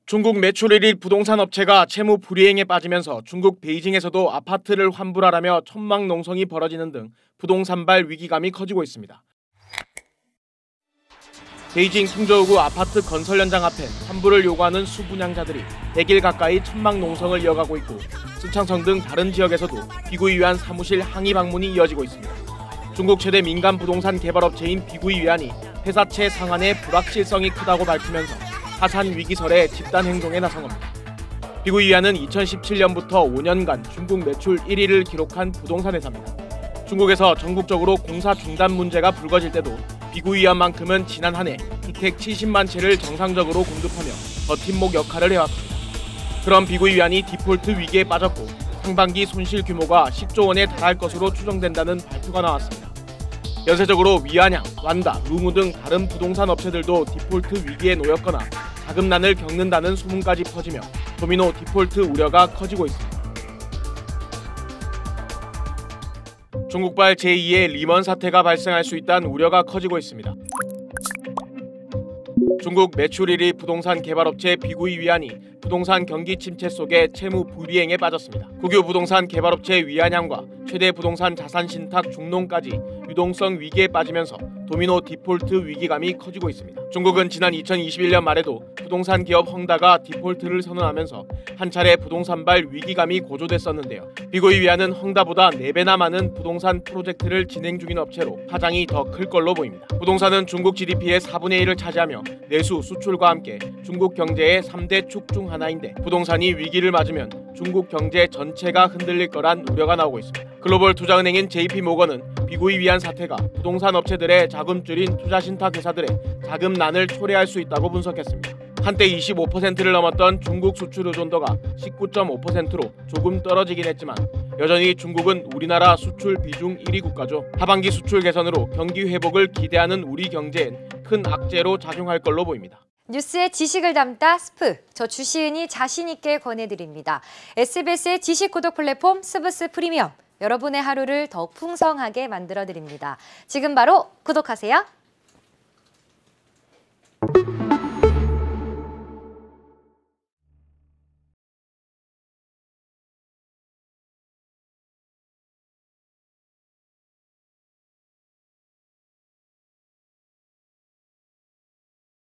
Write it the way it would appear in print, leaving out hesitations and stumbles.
중국 매출 1위 부동산 업체가 채무 불이행에 빠지면서 중국 베이징에서도 아파트를 환불하라며 천막 농성이 벌어지는 등 부동산발 위기감이 커지고 있습니다. 베이징 풍저우구 아파트 건설 현장 앞엔 환불을 요구하는 수분양자들이 100일 가까이 천막 농성을 이어가고 있고 순창성 등 다른 지역에서도 비구이 위안 사무실 항의 방문이 이어지고 있습니다. 중국 최대 민간 부동산 개발업체인 비구이 위안이 회사채 상환의 불확실성이 크다고 밝히면서 파산 위기설의 집단 행동에 나선 겁니다. 비구이 위안은 2017년부터 5년간 중국 매출 1위를 기록한 부동산 회사입니다. 중국에서 전국적으로 공사 중단 문제가 불거질 때도 비구이 위안만큼은 지난 한 해 주택 70만 채를 정상적으로 공급하며 버팀목 역할을 해왔습니다. 그런 비구이 위안이 디폴트 위기에 빠졌고 상반기 손실 규모가 10조 원에 달할 것으로 추정된다는 발표가 나왔습니다. 연쇄적으로 위안양, 완다, 루무 등 다른 부동산 업체들도 디폴트 위기에 놓였거나 자금난을 겪는다는 소문까지 퍼지며 도미노 디폴트 우려가 커지고 있습니다. 중국발 제2의 리먼 사태가 발생할 수 있다는 우려가 커지고 있습니다. 중국 매출 1위 부동산 개발업체 비구이 위안이 부동산 경기 침체 속에 채무 불이행에 빠졌습니다. 국유 부동산 개발업체 위안양과 최대 부동산 자산 신탁 중농까지 유동성 위기에 빠지면서 도미노 디폴트 위기감이 커지고 있습니다. 중국은 지난 2021년 말에도 부동산 기업 헝다가 디폴트를 선언하면서 한 차례 부동산발 위기감이 고조됐었는데요. 비구이 위안은 헝다보다 4배나 많은 부동산 프로젝트를 진행 중인 업체로 파장이 더 클 걸로 보입니다. 부동산은 중국 GDP의 4분의 1을 차지하며 내수, 수출과 함께 중국 경제의 3대 축 중 하나인데 부동산이 위기를 맞으면 중국 경제 전체가 흔들릴 거란 우려가 나오고 있습니다. 글로벌 투자은행인 JP모건은 비구이 위안 사태가 부동산 업체들의 자금줄인 투자신탁 회사들의 자금난을 초래할 수 있다고 분석했습니다. 한때 25%를 넘었던 중국 수출 의존도가 19.5%로 조금 떨어지긴 했지만 여전히 중국은 우리나라 수출 비중 1위 국가죠. 하반기 수출 개선으로 경기 회복을 기대하는 우리 경제엔 큰 악재로 작용할 걸로 보입니다. 뉴스의 지식을 담다 스프, 저 주시은이 자신 있게 권해드립니다. SBS의 지식 구독 플랫폼 스브스 프리미엄, 여러분의 하루를 더욱 풍성하게 만들어드립니다. 지금 바로 구독하세요.